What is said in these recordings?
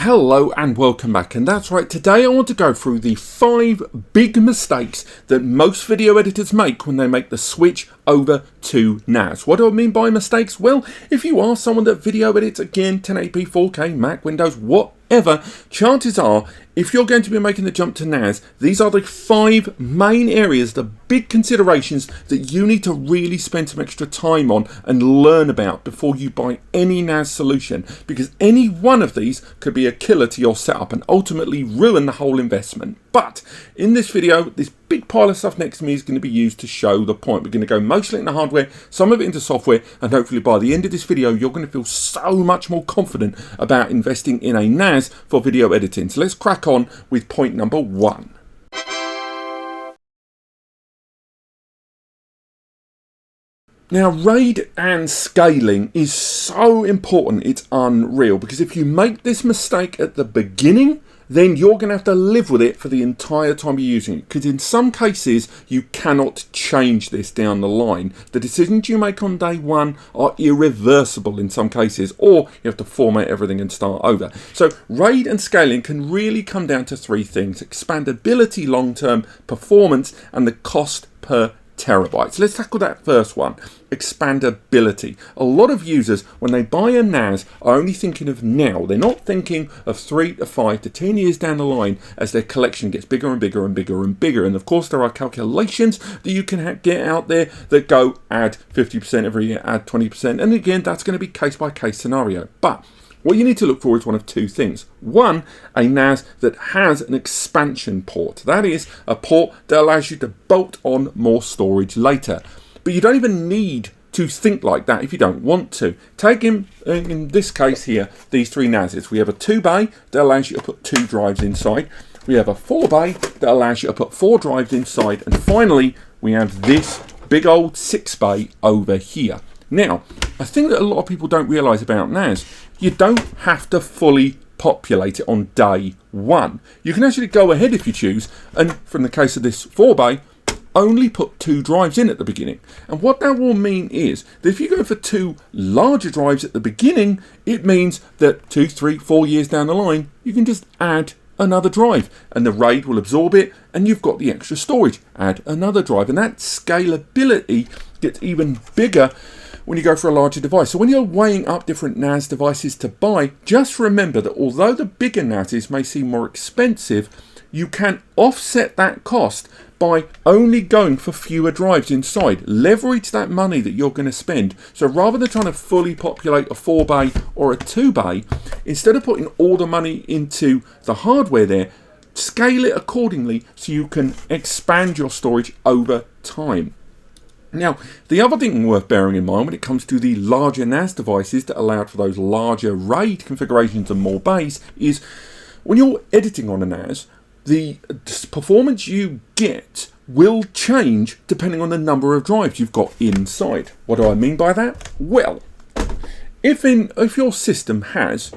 Hello and welcome back, and that's right, today I want to go through the 5 big mistakes that most video editors make when they make the switch over to NAS. What do I mean by mistakes? Well, if you are someone that video edits, again, 1080p, 4K, Mac, Windows, whatever, chances are, if you're going to be making the jump to NAS, these are the 5 main areas, the big considerations that you need to really spend some extra time on and learn about before you buy any NAS solution, because any one of these could be a killer to your setup and ultimately ruin the whole investment. But in this video, this big pile of stuff next to me is going to be used to show the point. We're going to go mostly into hardware, some of it into software, and hopefully by the end of this video, you're going to feel so much more confident about investing in a NAS for video editing. So let's crack on with point number 1. Now, RAID and scaling is so important, it's unreal, because if you make this mistake at the beginning, then you're going to have to live with it for the entire time you're using it, because in some cases you cannot change this down the line. The decisions you make on day one are irreversible in some cases, or you have to format everything and start over. So RAID and scaling can really come down to 3 things: expandability, long-term performance, and the cost per terabyte. So let's tackle that first one, expandability. A lot of users, when they buy a NAS, are only thinking of now. They're not thinking of 3 to 5 to 10 years down the line as their collection gets bigger and bigger and bigger and bigger. And of course, there are calculations that you can get out there that go add 50% every year, add 20%. And again, that's going to be case by case scenario. But what you need to look for is one of 2 things. One, a NAS that has an expansion port. That is a port that allows you to bolt on more storage later. But you don't even need to think like that if you don't want to. Take in this case here, these 3 NASs. We have a 2-bay that allows you to put 2 drives inside. We have a 4-bay that allows you to put 4 drives inside. And finally, we have this big old 6-bay over here. Now, a thing that a lot of people don't realise about NAS, you don't have to fully populate it on day one. You can actually go ahead if you choose, and from the case of this 4-bay, only put 2 drives in at the beginning. And what that will mean is that if you go for 2 larger drives at the beginning, it means that 2, 3, 4 years down the line, you can just add another drive and the RAID will absorb it and you've got the extra storage. Add another drive, and that scalability gets even bigger when you go for a larger device. So when you're weighing up different NAS devices to buy, just remember that although the bigger NASs may seem more expensive, you can offset that cost by only going for fewer drives inside. Leverage that money that you're going to spend. So rather than trying to fully populate a 4-bay or a 2-bay, instead of putting all the money into the hardware there, scale it accordingly so you can expand your storage over time. Now, the other thing worth bearing in mind when it comes to the larger NAS devices that allowed for those larger RAID configurations and more bays is when you're editing on a NAS, the performance you get will change depending on the number of drives you've got inside. What do I mean by that? Well, if your system has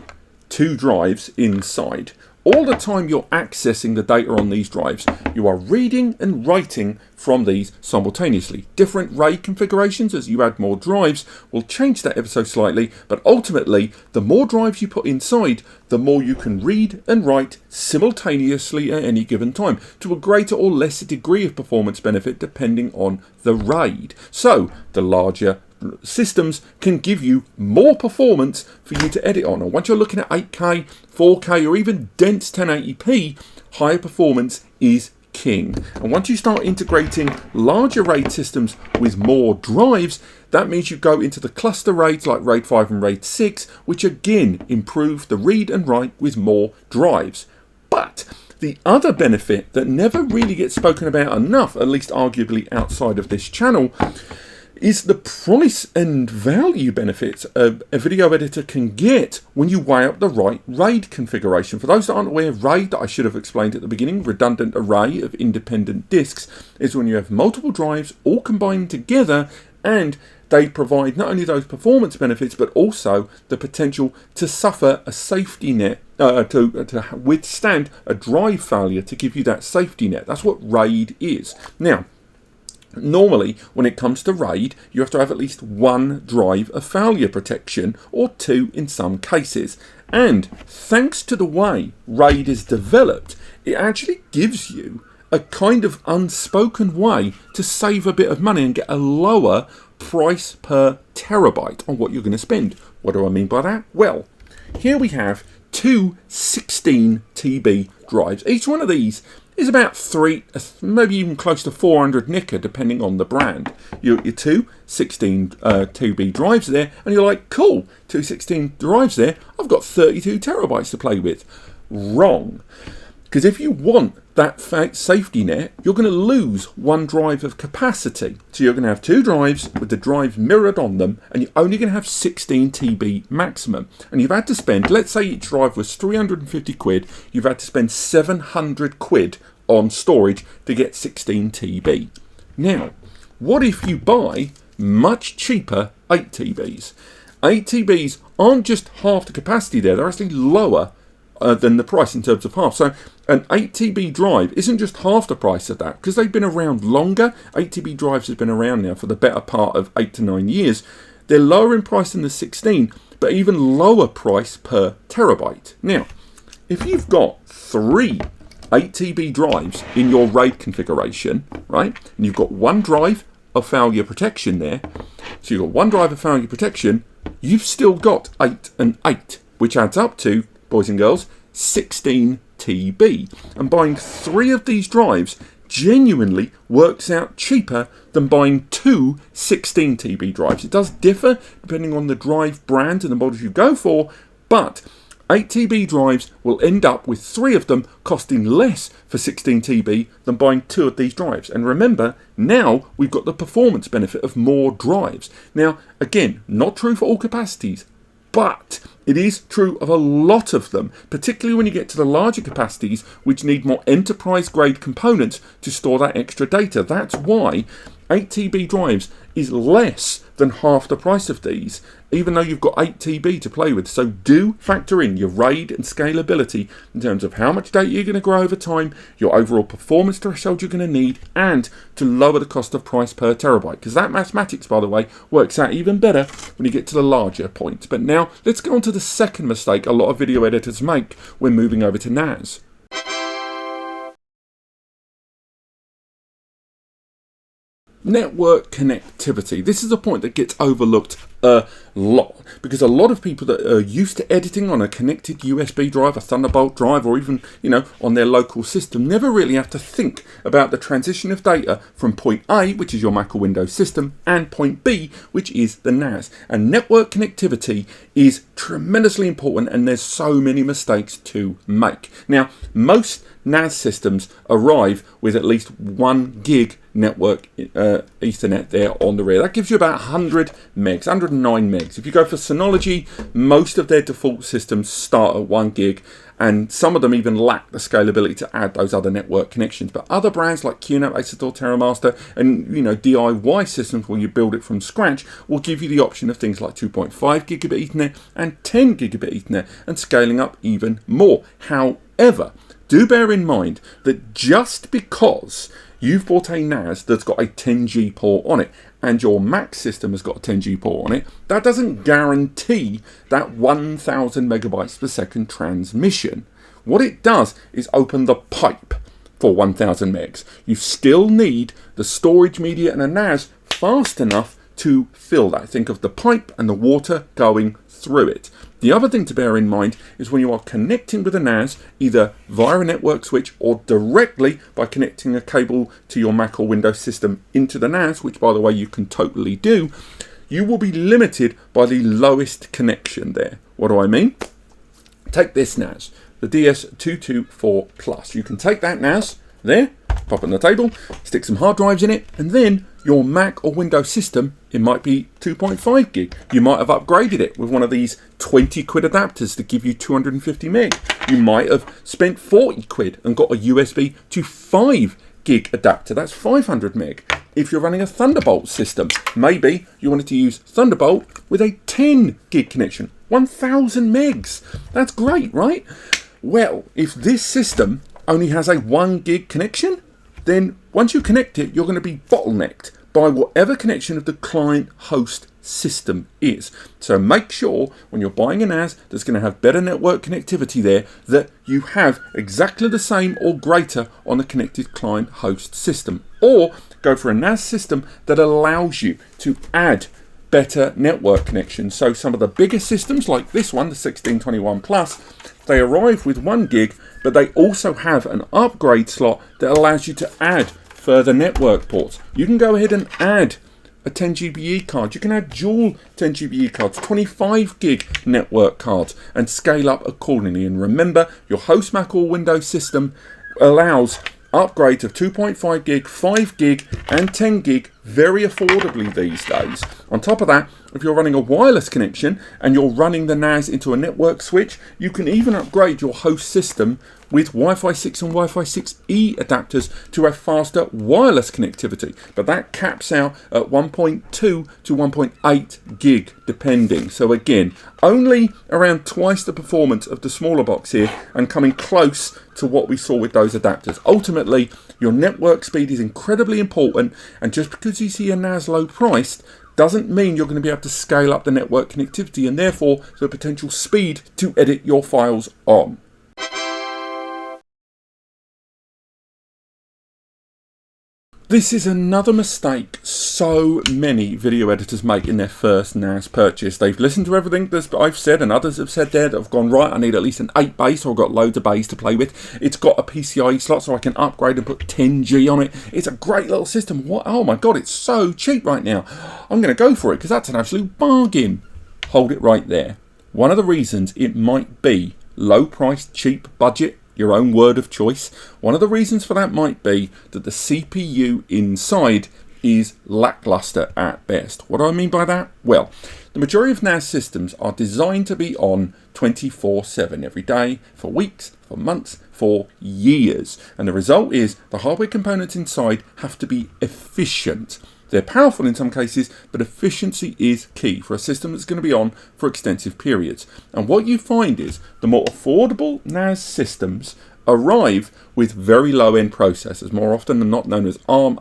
2 drives inside, all the time you're accessing the data on these drives, you are reading and writing from these simultaneously. Different RAID configurations as you add more drives will change that ever so slightly, but ultimately, the more drives you put inside, the more you can read and write simultaneously at any given time, to a greater or lesser degree of performance benefit depending on the RAID. So, the larger systems can give you more performance for you to edit on. And once you're looking at 8K, 4K, or even dense 1080p, higher performance is king. And once you start integrating larger RAID systems with more drives, that means you go into the cluster RAIDs like RAID 5 and RAID 6, which again improve the read and write with more drives. But the other benefit that never really gets spoken about enough, at least arguably outside of this channel, is the price and value benefits a video editor can get when you weigh up the right RAID configuration. For those that aren't aware, RAID, that I should have explained at the beginning, redundant array of independent disks, is when you have multiple drives all combined together, and they provide not only those performance benefits but also the potential to suffer a safety net, to withstand a drive failure, to give you that safety net. That's what RAID is. Now, Normally, when it comes to RAID, you have to have at least one drive of failure protection, or two in some cases. And thanks to the way RAID is developed, it actually gives you a kind of unspoken way to save a bit of money and get a lower price per terabyte on what you're going to spend. What do I mean by that? Well, here we have two 16 TB drives. Each one of these is about maybe even close to 400 nicker, depending on the brand. Your two 16 TB drives there, and you're like, cool, two 16 drives there, I've got 32 terabytes to play with. Wrong. Because if you want that safety net, you're going to lose one drive of capacity. So you're going to have two drives with the drive mirrored on them, and you're only going to have 16 TB maximum. And you've had to spend, let's say each drive was 350 quid, you've had to spend 700 quid on storage to get 16 TB. Now, what if you buy much cheaper 8 TBs? 8 TBs aren't just half the capacity there, they're actually lower than the price in terms of half. So an 8 TB drive isn't just half the price of that, because they've been around longer. 8 TB drives have been around now for the better part of 8 to 9 years. They're lower in price than the 16, but even lower price per terabyte. Now, if you've got three 8 TB drives in your RAID configuration, right, and you've got one drive of failure protection there, so you've got one drive of failure protection, you've still got 8 and 8, which adds up to, boys and girls, 16 TB. And buying three of these drives genuinely works out cheaper than buying two 16 TB drives. It does differ depending on the drive brand and the models you go for, but 8 TB drives will end up with three of them costing less for 16 TB than buying two of these drives. And remember, now we've got the performance benefit of more drives. Now, again, not true for all capacities, but it is true of a lot of them, particularly when you get to the larger capacities, which need more enterprise-grade components to store that extra data. That's why 8 TB drives is less than half the price of these, even though you've got 8 TB to play with. So do factor in your RAID and scalability in terms of how much data you're going to grow over time, your overall performance threshold you're going to need, and to lower the cost of price per terabyte. Because that mathematics, by the way, works out even better when you get to the larger points. But now let's go on to the second mistake a lot of video editors make when moving over to NAS. Network connectivity. This is a point that gets overlooked a lot, because a lot of people that are used to editing on a connected USB drive, a Thunderbolt drive, or even, on their local system, never really have to think about the transition of data from point A, which is your Mac or Windows system, and point B, which is the NAS. And network connectivity is tremendously important, and there's so many mistakes to make. Now, most NAS systems arrive with at least 1 gig network Ethernet there on the rear. That gives you about 100 megs, 109 megs. If you go for Synology, most of their default systems start at 1 gig, and some of them even lack the scalability to add those other network connections. But other brands like QNAP, Acertor, TerraMaster, and DIY systems where you build it from scratch will give you the option of things like 2.5 gigabit Ethernet and 10 gigabit Ethernet, and scaling up even more. However, do bear in mind that just because you've bought a NAS that's got a 10G port on it, and your Mac system has got a 10G port on it, that doesn't guarantee that 1000 megabytes per second transmission. What it does is open the pipe for 1000 megs. You still need the storage media and a NAS fast enough to fill that. Think of the pipe and the water going through it. The other thing to bear in mind is when you are connecting with a NAS, either via a network switch or directly by connecting a cable to your Mac or Windows system into the NAS, which by the way you can totally do, you will be limited by the lowest connection there. What do I mean? Take this NAS, the DS224 Plus. You can take that NAS there, pop it on the table, stick some hard drives in it, and then your Mac or Windows system, it might be 2.5 gig. You might have upgraded it with one of these 20 quid adapters to give you 250 meg. You might have spent 40 quid and got a USB to 5 gig adapter. That's 500 meg. If you're running a Thunderbolt system, maybe you wanted to use Thunderbolt with a 10 gig connection. 1000 megs. That's great, right? Well, if this system only has a 1 gig connection, then once you connect it, you're going to be bottlenecked by whatever connection of the client host system is. So make sure when you're buying a NAS that's going to have better network connectivity there, that you have exactly the same or greater on the connected client host system. Or go for a NAS system that allows you to add better network connections. So some of the bigger systems like this one, the 1621 Plus, they arrive with 1 gig, but they also have an upgrade slot that allows you to add further network ports. You can go ahead and add a 10 GBE card. You can add dual 10 GBE cards, 25 gig network cards, and scale up accordingly. And remember, your host Mac or Windows system allows upgrades of 2.5 gig, 5 gig, and 10 gig very affordably these days. On top of that, if you're running a wireless connection and you're running the NAS into a network switch, you can even upgrade your host system with Wi-Fi 6 and Wi-Fi 6E adapters to have faster wireless connectivity. But that caps out at 1.2 to 1.8 gig depending. So again, only around twice the performance of the smaller box here and coming close to what we saw with those adapters. Ultimately, your network speed is incredibly important, and just because you see a NAS low priced doesn't mean you're going to be able to scale up the network connectivity and therefore the potential speed to edit your files on. This is another mistake so many video editors make in their first NAS purchase. They've listened to everything that I've said and others have said there that have gone, right, I need at least an 8 base, or I've got loads of bays to play with. It's got a PCIe slot so I can upgrade and put 10G on it. It's a great little system. What? Oh my God, it's so cheap right now. I'm going to go for it because that's an absolute bargain. Hold it right there. One of the reasons it might be low price, cheap budget, your own word of choice, one of the reasons for that might be that the CPU inside is lackluster at best. What do I mean by that? Well, the majority of NAS systems are designed to be on 24/7 every day, for weeks, for months, for years. And the result is the hardware components inside have to be efficient. They're powerful in some cases, but efficiency is key for a system that's going to be on for extensive periods. And what you find is the more affordable NAS systems arrive with very low-end processors, more often than not known as ARM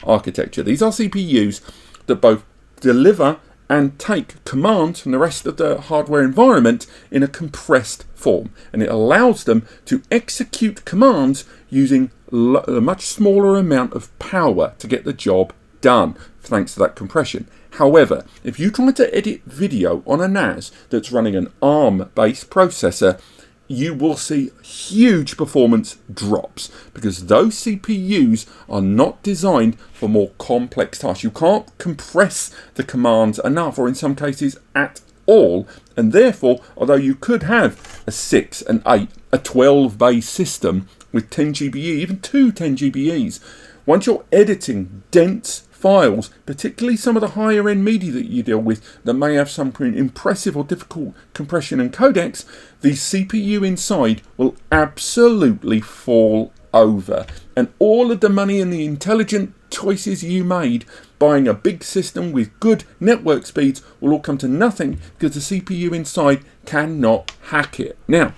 architecture. These are CPUs that both deliver and take commands from the rest of the hardware environment in a compressed form, and it allows them to execute commands using a much smaller amount of power to get the job done, thanks to that compression. However, if you try to edit video on a NAS that's running an ARM-based processor, you will see huge performance drops because those CPUs are not designed for more complex tasks. You can't compress the commands enough, or in some cases at all, and therefore, although you could have a 6, an 8, a 12 base system with 10 GBE, even 2 10 GBEs, once you're editing dense files, particularly some of the higher end media that you deal with that may have some impressive or difficult compression and codecs, the CPU inside will absolutely fall over. And all of the money and the intelligent choices you made buying a big system with good network speeds will all come to nothing because the CPU inside cannot hack it. Now,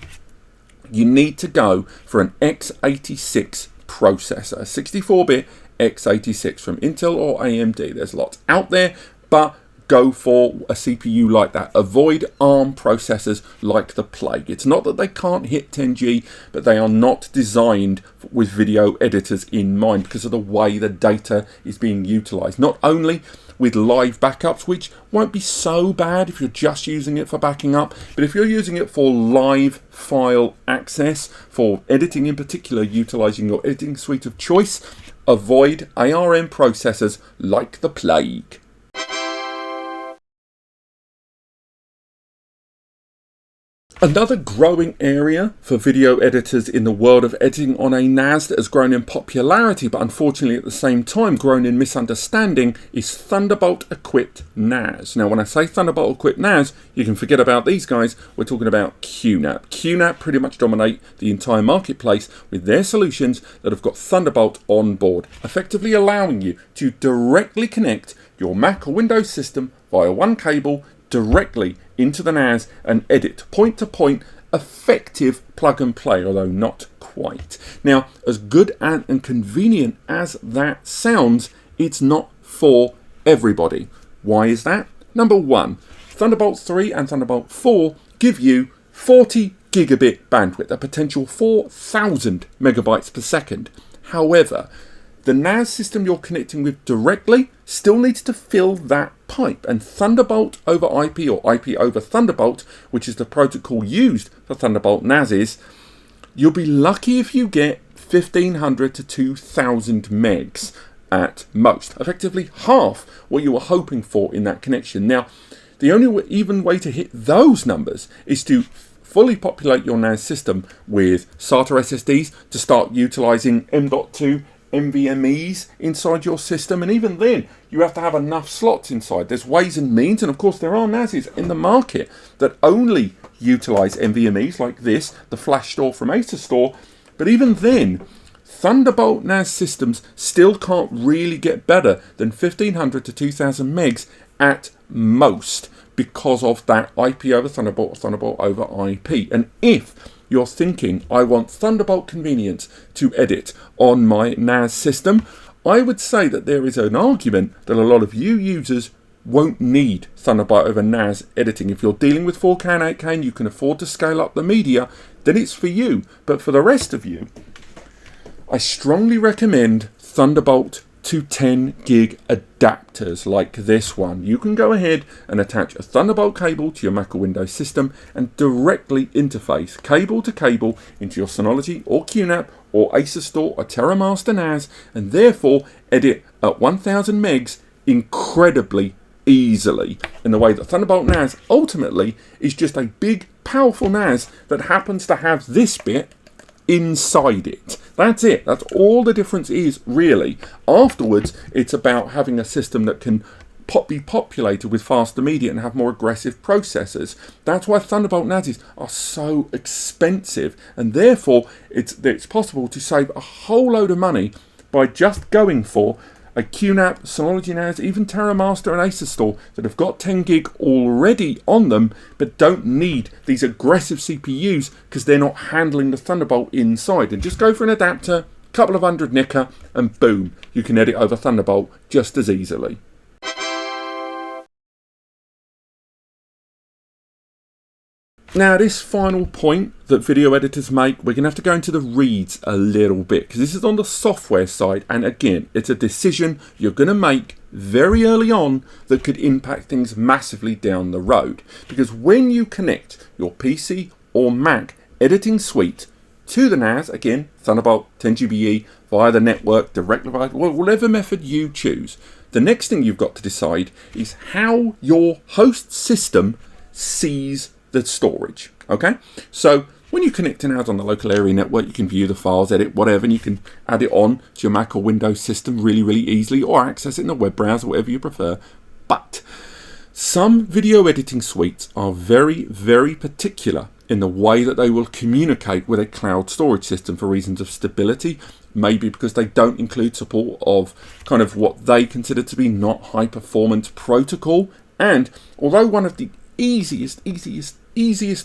you need to go for an x86 processor, a 64-bit x86 from Intel or AMD. There's lots out there, but go for a CPU like that. Avoid ARM processors like the plague. It's not that they can't hit 10G, but they are not designed with video editors in mind because of the way the data is being utilized. Not only with live backups, which won't be so bad if you're just using it for backing up, but if you're using it for live file access, for editing in particular, utilizing your editing suite of choice, avoid ARM processors like the plague. Another growing area for video editors in the world of editing on a NAS that has grown in popularity but unfortunately at the same time grown in misunderstanding is Thunderbolt equipped NAS. Now when I say Thunderbolt equipped NAS, you can forget about these guys. We're talking about QNAP. QNAP pretty much dominate the entire marketplace with their solutions that have got Thunderbolt on board, effectively allowing you to directly connect your Mac or Windows system via one cable directly into the NAS and edit point to point effective plug and play, although not quite. Now, as good and convenient as that sounds, it's not for everybody. Why is that? Number one, Thunderbolt 3 and Thunderbolt 4 give you 40 gigabit bandwidth, a potential 4,000 megabytes per second. However, the NAS system you're connecting with directly still needs to fill that pipe, and Thunderbolt over IP or IP over Thunderbolt, which is the protocol used for Thunderbolt NASs, you'll be lucky if you get 1,500 to 2,000 megs at most, effectively half what you were hoping for in that connection. Now, the only even way to hit those numbers is to fully populate your NAS system with SATA SSDs to start utilizing M.2 NVMEs inside your system, and even then you have to have enough slots inside. There's ways and means, and of course there are NASs in the market that only utilize NVMEs like this, the flash store from Acer Store, but even then Thunderbolt NAS systems still can't really get better than 1,500 to 2,000 megs at most because of that IP over Thunderbolt or Thunderbolt over IP. And if you're thinking, I want Thunderbolt convenience to edit on my NAS system, I would say that there is an argument that a lot of you users won't need Thunderbolt over NAS editing. If you're dealing with 4K and 8K and you can afford to scale up the media, then it's for you. But for the rest of you, I strongly recommend Thunderbolt to 10 gig adapters like this one. You can go ahead and attach a Thunderbolt cable to your Mac or Windows system and directly interface cable to cable into your Synology or QNAP or Acer Store or TerraMaster NAS, and therefore edit at 1000 megs incredibly easily, in the way that Thunderbolt NAS ultimately is just a big powerful NAS that happens to have this bit inside it. That's it. That's all the difference is, really. Afterwards, it's about having a system that can be populated with faster media and have more aggressive processors. That's why Thunderbolt NASs are so expensive, and therefore it's possible to save a whole load of money by just going for a QNAP, Synology NAS, even TerraMaster and Acer Store that have got 10 gig already on them but don't need these aggressive CPUs because they're not handling the Thunderbolt inside. And just go for an adapter, a couple of hundred nicker, and boom, you can edit over Thunderbolt just as easily. Now, this final point that video editors make, we're going to have to go into the reads a little bit, because this is on the software side, and again, it's a decision you're going to make very early on that could impact things massively down the road. Because when you connect your PC or Mac editing suite to the NAS, again, Thunderbolt 10GBE, via the network, directly via whatever method you choose, the next thing you've got to decide is how your host system sees the storage. Okay, so when you connect to NAS on the local area network, you can view the files, edit whatever, and you can add it on to your Mac or Windows system really easily, or access it in a web browser, whatever you prefer. But some video editing suites are very particular in the way that they will communicate with a cloud storage system for reasons of stability, maybe because they don't include support of kind of what they consider to be not high performance protocol. And although one of the easiest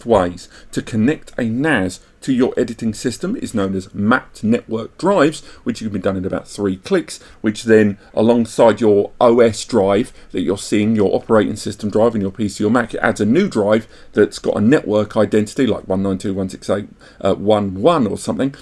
ways to connect a NAS to your editing system is known as mapped network drives, which can be done in about 3 clicks, which then alongside your OS drive that you're seeing, your operating system drive in your PC or Mac, it adds a new drive that's got a network identity like 192.168.1.1 or something.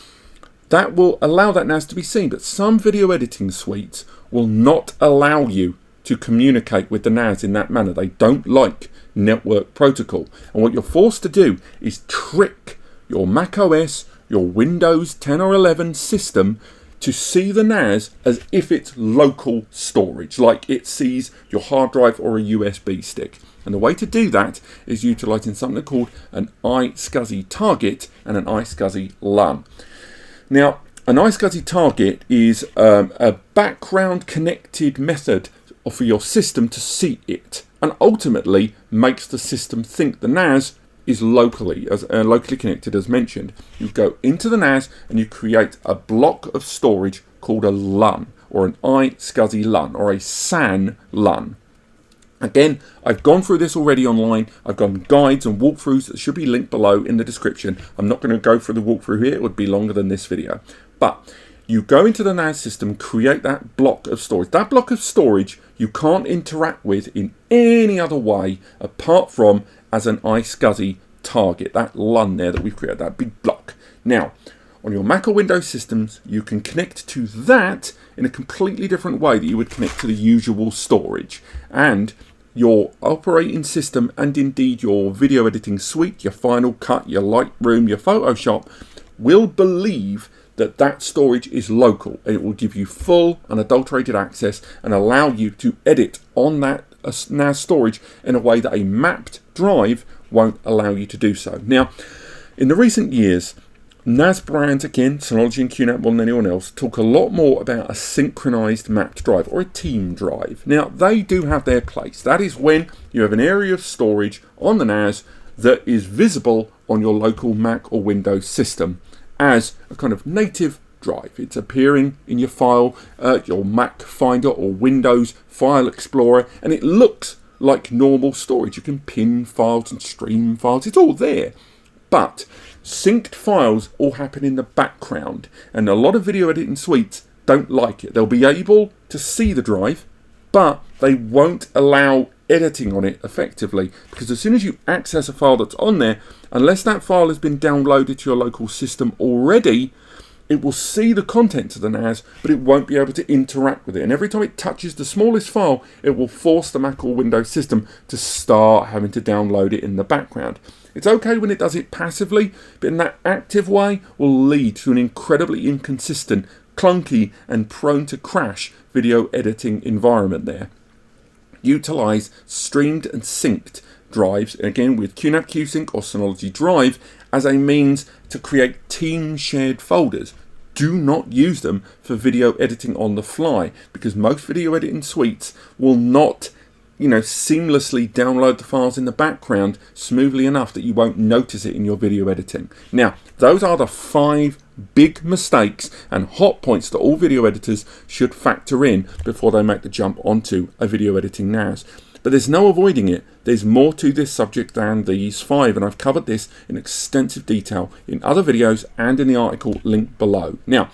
That will allow that NAS to be seen, but some video editing suites will not allow you to communicate with the NAS in that manner. They don't like network protocol, and what you're forced to do is trick your Mac OS, your Windows 10 or 11 system to see the NAS as if it's local storage, like it sees your hard drive or a USB stick. And the way to do that is utilizing something called an iSCSI target and an iSCSI LUN. Now, an iSCSI target is a background connected method for your system to see it, and ultimately makes the system think the NAS is locally connected, as mentioned. You go into the NAS and you create a block of storage called a LUN, or an iSCSI LUN, or a SAN LUN. Again, I've gone through this already online. I've got guides and walkthroughs that should be linked below in the description. I'm not going to go through the walkthrough here. It would be longer than this video. But you go into the NAS system, create that block of storage. That block of storage you can't interact with in any other way apart from as an iSCSI target, that LUN there that we've created, that big block. Now, on your Mac or Windows systems, you can connect to that in a completely different way that you would connect to the usual storage. And your operating system and indeed your video editing suite, your Final Cut, your Lightroom, your Photoshop will believe that that storage is local. It will give you full unadulterated access and allow you to edit on that NAS storage in a way that a mapped drive won't allow you to do so. Now, in the recent years, NAS brands, again, Synology and QNAP more than anyone else, talk a lot more about a synchronized mapped drive or a team drive. Now, they do have their place. That is when you have an area of storage on the NAS that is visible on your local Mac or Windows system as a kind of native drive. It's appearing in your file, your Mac Finder or Windows File Explorer, and it looks like normal storage. You can pin files and stream files. It's all there. But synced files all happen in the background, and a lot of video editing suites don't like it. They'll be able to see the drive, but they won't allow editing on it effectively, because as soon as you access a file that's on there, unless that file has been downloaded to your local system already, it will see the contents of the NAS, but it won't be able to interact with it. And every time it touches the smallest file, it will force the Mac or Windows system to start having to download it in the background. It's okay when it does it passively, but in that active way will lead to an incredibly inconsistent, clunky, and prone to crash video editing environment there. Utilize streamed and synced drives, again with QNAP QSync or Synology Drive, as a means to create team shared folders. Do not use them for video editing on the fly, because most video editing suites will not seamlessly download the files in the background smoothly enough that you won't notice it in your video editing. Now, those are the 5 big mistakes and hot points that all video editors should factor in before they make the jump onto a video editing NAS. But there's no avoiding it. There's more to this subject than these 5, and I've covered this in extensive detail in other videos and in the article linked below. Now,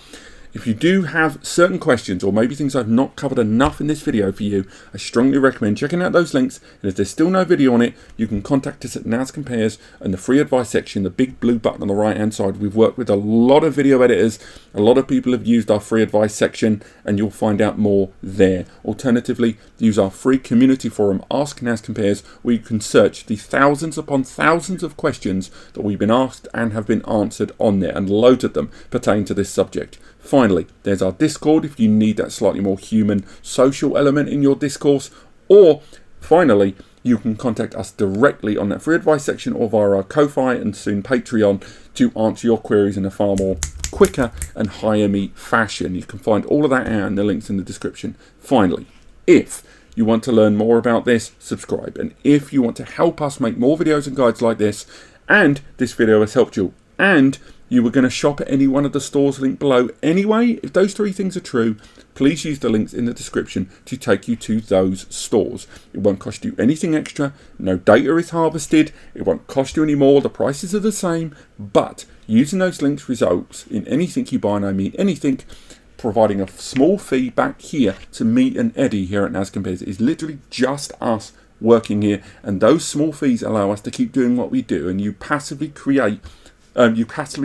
if you do have certain questions, or maybe things I've not covered enough in this video for you, I strongly recommend checking out those links. And if there's still no video on it, you can contact us at NAS Compares in the free advice section, the big blue button on the right hand side. We've worked with a lot of video editors. A lot of people have used our free advice section, and you'll find out more there. Alternatively, use our free community forum, Ask NAS Compares, where you can search the thousands upon thousands of questions that we've been asked and have been answered on there, and loads of them pertain to this subject. Finally, there's our Discord if you need that slightly more human social element in your discourse. Or finally, you can contact us directly on that free advice section or via our Ko-Fi and soon Patreon to answer your queries in a far more quicker and hire me fashion. You can find all of that out in the links in the description. Finally, if you want to learn more about this, subscribe. And if you want to help us make more videos and guides like this, and this video has helped you, and you were going to shop at any one of the stores linked below anyway, if those 3 things are true, please use the links in the description to take you to those stores. It won't cost you anything extra, no data is harvested, it won't cost you any more, the prices are the same, but using those links results in anything you buy, and I mean anything, providing a small fee back here to me and Eddie here at NAS Compares. It is literally just us working here, and those small fees allow us to keep doing what we do, and you passively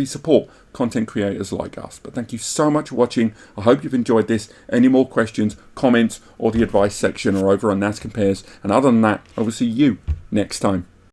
support content creators like us. But thank you so much for watching. I hope you've enjoyed this. Any more questions, comments, or the advice section are over on NAS Compares. And other than that, I will see you next time.